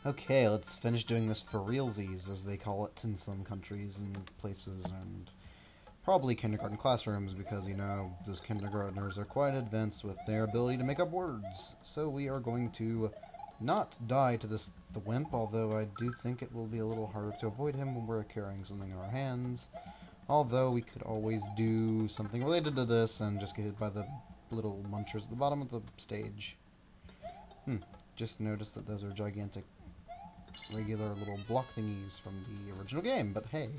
Okay, let's finish doing this for realsies, as they call it in some countries and places, and probably kindergarten classrooms, because, you know, those kindergartners are quite advanced with their ability to make up words. So we are going to not die to the wimp, although I do think it will be a little harder to avoid him when we're carrying something in our hands. Although we could always do something related to this and just get hit by the little munchers at the bottom of the stage. Just noticed that those are gigantic regular little block thingies from the original game, but hey,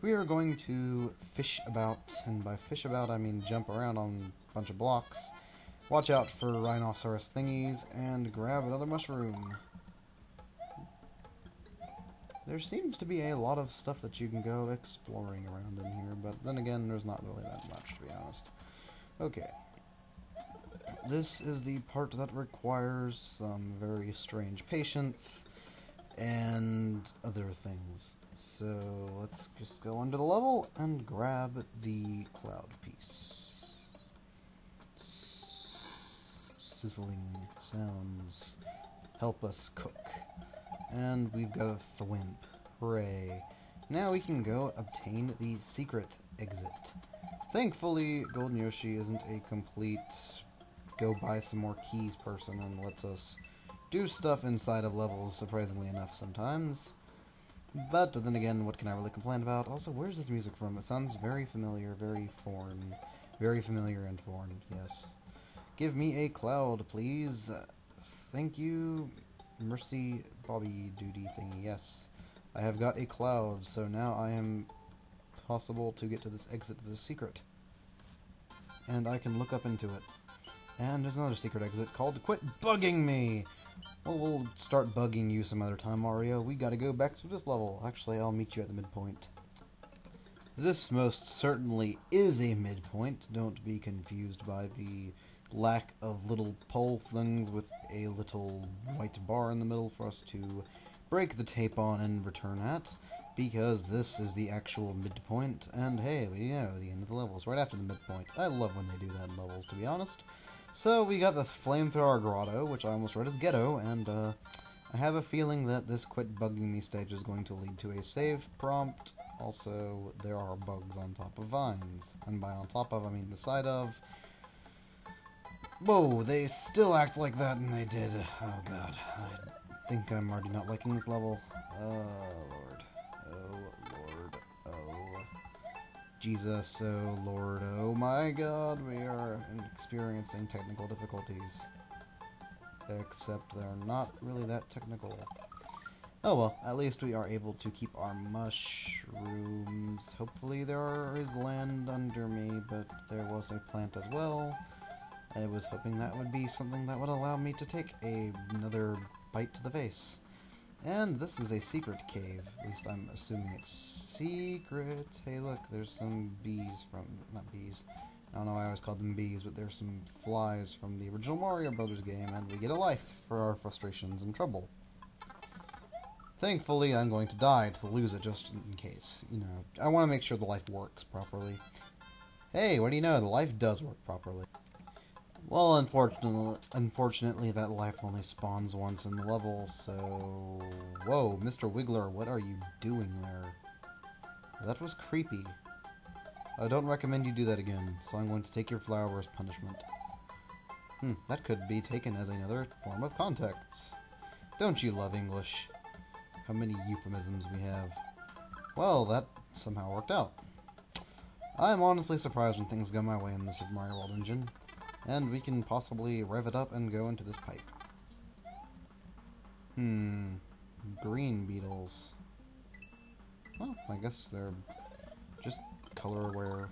we are going to fish about, and by fish about I mean jump around on a bunch of blocks, watch out for rhinoceros thingies, and grab another mushroom. There seems to be a lot of stuff that you can go exploring around in here, but then again, there's not really that much, to be honest. Okay. This is the part that requires some very strange patience and other things. So let's just go under the level and grab the cloud piece. Sizzling sounds help us cook. And we've got a thwimp. Hooray. Now we can go obtain the secret exit. Thankfully, Golden Yoshi isn't a complete go buy some more keys person and lets us do stuff inside of levels, surprisingly enough, sometimes. But then again, what can I really complain about? Also, where's this music from? It sounds very familiar, very foreign. Very familiar and foreign, yes. Give me a cloud, please. Thank you, Mercy Bobby Duty thingy, yes. I have got a cloud, so now I am possible to get to this exit to the secret. And I can look up into it. And there's another secret exit called Quit Bugging Me! Well, we'll start bugging you some other time, Mario. We gotta go back to this level. Actually, I'll meet you at the midpoint. This most certainly is a midpoint. Don't be confused by the lack of little pole things with a little white bar in the middle for us to break the tape on and return at, because this is the actual midpoint, and hey, we know the end of the level is right after the midpoint. I love when they do that in levels, to be honest. So we got the Flamethrower Grotto, which I almost read as Ghetto, and I have a feeling that this Quit Bugging Me stage is going to lead to a save prompt. Also, there are bugs on top of vines, and by on top of, I mean the side of. Whoa, they still act like that, and they did. Oh god, I think I'm already not liking this level. Oh lord. Oh lord. Oh Jesus. Oh lord. Oh my god, we are experiencing technical difficulties. Except they're not really that technical. Oh well, at least we are able to keep our mushrooms. Hopefully there is land under me, but there was a plant as well. I was hoping that would be something that would allow me to take another bite to the face. And this is a secret cave. At least I'm assuming it's secret. Hey look, there's some bees from... not bees. I don't know why I always called them bees, but there's some flies from the original Mario Brothers game, and we get a life for our frustrations and trouble. Thankfully, I'm going to die to lose it just in case. You know, I want to make sure the life works properly. Hey, what do you know? The life does work properly. Well, unfortunately, that life only spawns once in the level, so... Whoa, Mr. Wiggler, what are you doing there? That was creepy. I don't recommend you do that again, so I'm going to take your flower as punishment. That could be taken as another form of context. Don't you love English? How many euphemisms we have. Well, that somehow worked out. I'm honestly surprised when things go my way in the Super Mario World engine. And we can possibly rev it up and go into this pipe. Green beetles. Well, I guess they're just color aware.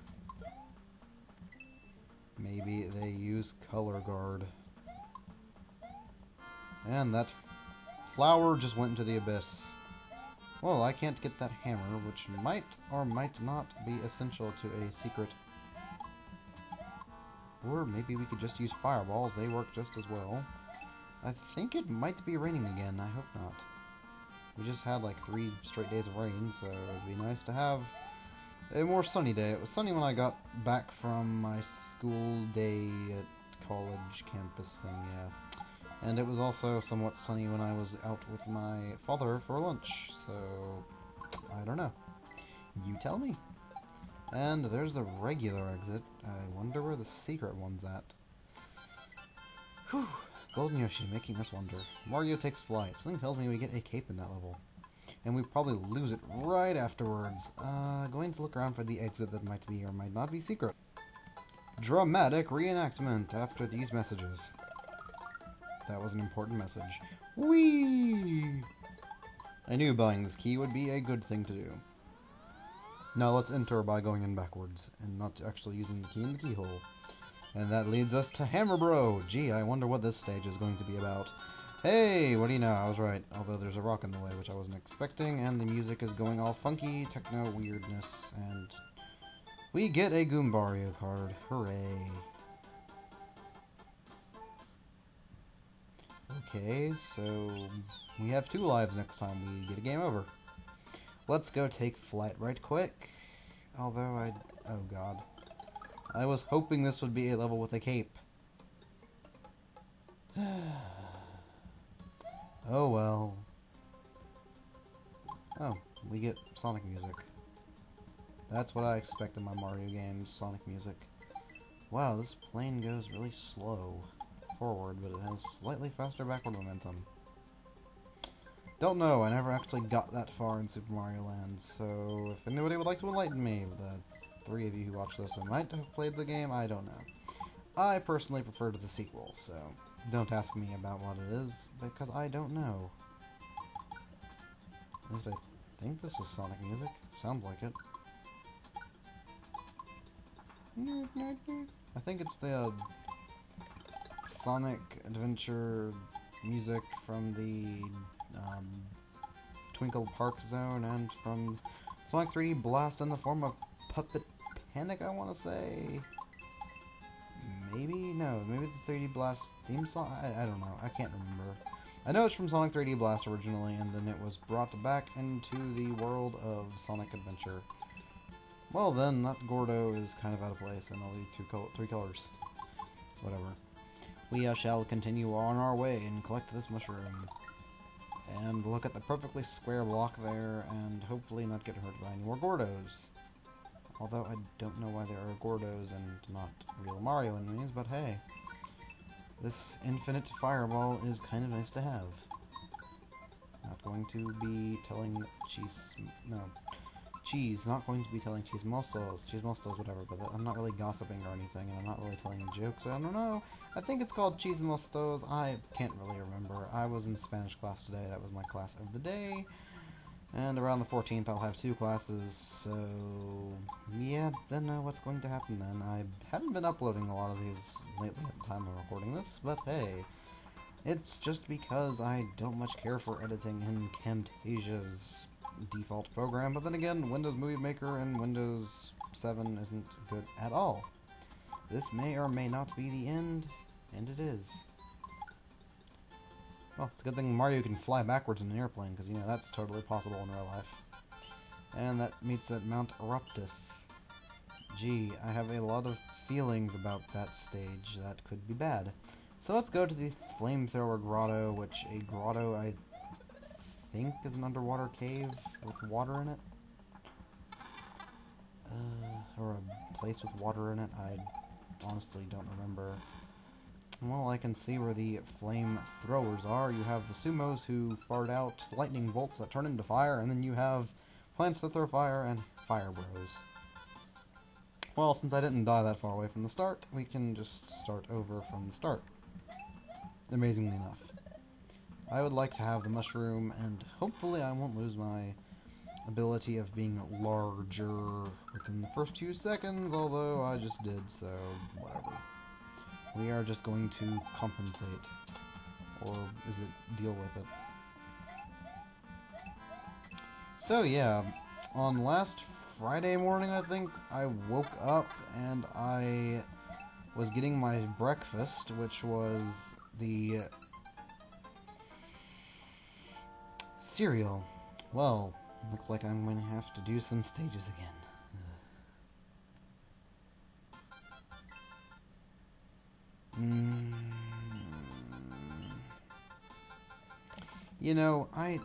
Maybe they use color guard. And that flower just went into the abyss. Well, I can't get that hammer, which might or might not be essential to a secret. Or maybe we could just use fireballs, they work just as well. I think it might be raining again, I hope not. We just had like 3 straight days of rain, so it would be nice to have a more sunny day. It was sunny when I got back from my school day at college campus thing, yeah. And it was also somewhat sunny when I was out with my father for lunch, so I don't know. You tell me. And there's the regular exit. I wonder where the secret one's at. Whew. Golden Yoshi making us wonder. Mario takes flight. Something tells me we get a cape in that level. And we probably lose it right afterwards. Going to look around for the exit that might be or might not be secret. Dramatic reenactment after these messages. That was an important message. Whee! I knew buying this key would be a good thing to do. Now let's enter by going in backwards, and not actually using the key in the keyhole. And that leads us to Hammer Bro! Gee, I wonder what this stage is going to be about. Hey, what do you know? I was right. Although there's a rock in the way, which I wasn't expecting, and the music is going all funky, techno weirdness, and we get a Goombario card. Hooray. Okay, so we have 2 lives next time we get a game over. Let's go take flight right quick. Although oh god. I was hoping this would be a level with a cape. Oh well. Oh, we get Sonic music. That's what I expect in my Mario games, Sonic music. Wow, this plane goes really slow forward, but it has slightly faster backward momentum. Don't know, I never actually got that far in Super Mario Land, so if anybody would like to enlighten me, the 3 of you who watch this who might have played the game, I don't know. I personally prefer to the sequel, so don't ask me about what it is, because I don't know. At least I think this is Sonic music. Sounds like it. I think it's the Sonic Adventure music from the Twinkle Park Zone and from Sonic 3D Blast in the form of Puppet Panic, I want to say. Maybe? No, maybe the 3D Blast theme song? I don't know. I can't remember. I know it's from Sonic 3D Blast originally, and then it was brought back into the world of Sonic Adventure. Well then, that Gordo is kind of out of place in only 3 colors. Whatever. We shall continue on our way and collect this mushroom. And look at the perfectly square block there, and hopefully not get hurt by any more Gordos. Although I don't know why there are Gordos and not real Mario enemies, but hey. This infinite fireball is kind of nice to have. Not going to be telling Cheese, not going to be telling Chismostos, whatever, but I'm not really gossiping or anything, and I'm not really telling jokes, I don't know. I think it's called Chismostos, I can't really remember. I was in Spanish class today, that was my class of the day. And around the 14th, I'll have 2 classes, so yeah, then what's going to happen then? I haven't been uploading a lot of these lately at the time I'm recording this, but hey, it's just because I don't much care for editing in Camtasia's default program, but then again, Windows Movie Maker and Windows 7 isn't good at all. This may or may not be the end, and it is. Well, it's a good thing Mario can fly backwards in an airplane, because, you know, that's totally possible in real life. And that meets at Mount Eruptus. Gee, I have a lot of feelings about that stage that could be bad. So let's go to the Flamethrower Grotto, which a grotto I think is an underwater cave with water in it. Or a place with water in it, I honestly don't remember. Well, I can see where the flamethrowers are. You have the sumos who fart out lightning bolts that turn into fire, and then you have plants that throw fire and fire bros. Well, since I didn't die that far away from the start, we can just start over from the start. Amazingly enough. I would like to have the mushroom, and hopefully I won't lose my ability of being larger within the first 2 seconds, although I just did, so whatever. We are just going to compensate. Or is it deal with it? So yeah, on last Friday morning, I think, I woke up and I was getting my breakfast, which was the cereal. Well, looks like I'm going to have to do some stages again. You know, I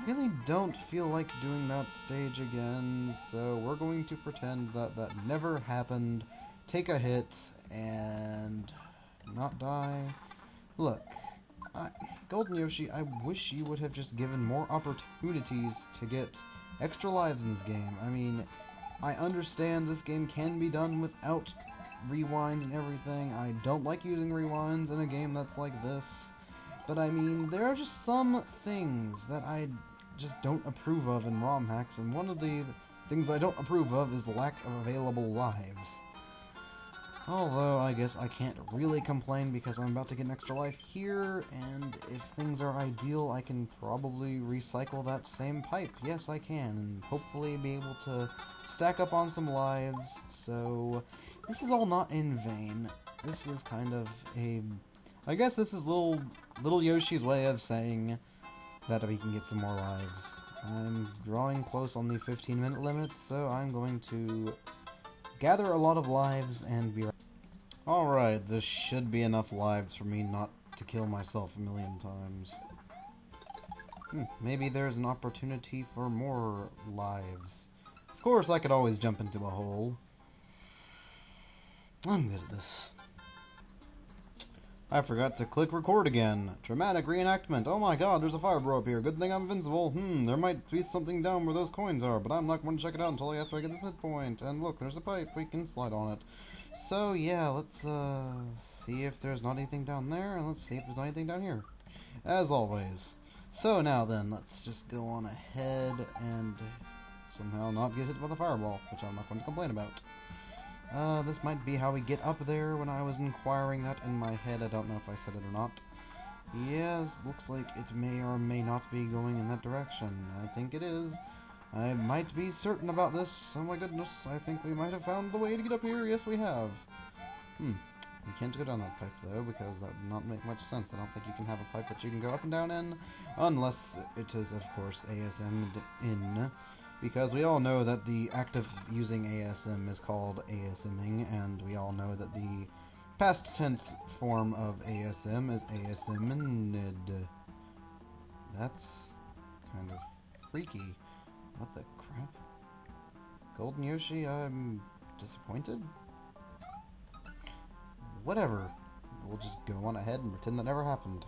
really don't feel like doing that stage again, so we're going to pretend that that never happened, take a hit, and not die. Look, Golden Yoshi, I wish you would have just given more opportunities to get extra lives in this game. I mean, I understand this game can be done without rewinds and everything. I don't like using rewinds in a game that's like this. But I mean, there are just some things that I just don't approve of in ROM hacks, and one of the things I don't approve of is the lack of available lives. Although, I guess I can't really complain because I'm about to get an extra life here, and if things are ideal, I can probably recycle that same pipe. Yes, I can, and hopefully be able to stack up on some lives, so this is all not in vain. This is kind of a... I guess this is little Yoshi's way of saying that we can get some more lives. I'm drawing close on the 15-minute limit, so I'm going to gather a lot of lives and be right. Alright, this should be enough lives for me not to kill myself a million times. Maybe there's an opportunity for more lives. Of course, I could always jump into a hole. I'm good at this. I forgot to click record again. Dramatic reenactment. Oh my god, there's a fire bro up here. Good thing I'm invincible. There might be something down where those coins are, but I'm not going to check it out until after I get the midpoint. And look, there's a pipe. We can slide on it. So, yeah, let's see if there's not anything down there, and let's see if there's anything down here. As always. So now then, let's just go on ahead and somehow not get hit by the fireball, which I'm not going to complain about. This might be how we get up there. When I was inquiring that in my head, I don't know if I said it or not. Yes, looks like it may or may not be going in that direction. I think it is. I might be certain about this. Oh my goodness, I think we might have found the way to get up here. Yes, we have. We can't go down that pipe, though, because that would not make much sense. I don't think you can have a pipe that you can go up and down in, unless it is, of course, ASM'd in. Because we all know that the act of using ASM is called ASMing, and we all know that the past tense form of ASM is ASM'd. That's kind of freaky. What the crap? Golden Yoshi, I'm disappointed? Whatever. We'll just go on ahead and pretend that never happened.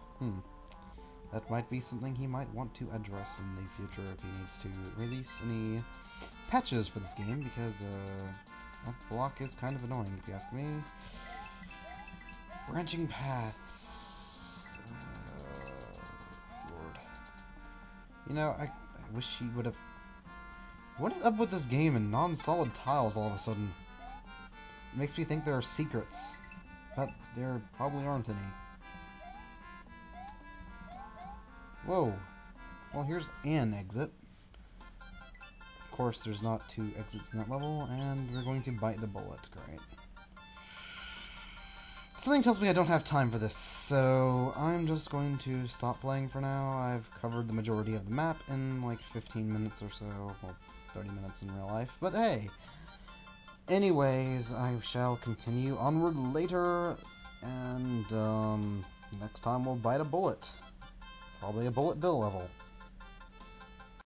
That might be something he might want to address in the future if he needs to release any patches for this game, because that block is kind of annoying, if you ask me. Branching paths. Lord. You know, I wish he would have... What is up with this game and non-solid tiles all of a sudden? It makes me think there are secrets, but there probably aren't any. Whoa. Well, here's an exit. Of course, there's not 2 exits in that level, and we're going to bite the bullet. Great. Something tells me I don't have time for this, so I'm just going to stop playing for now. I've covered the majority of the map in like 15 minutes or so. Well, 30 minutes in real life, but hey. Anyways, I shall continue onward later, and next time we'll bite a bullet. Probably a Bullet Bill level.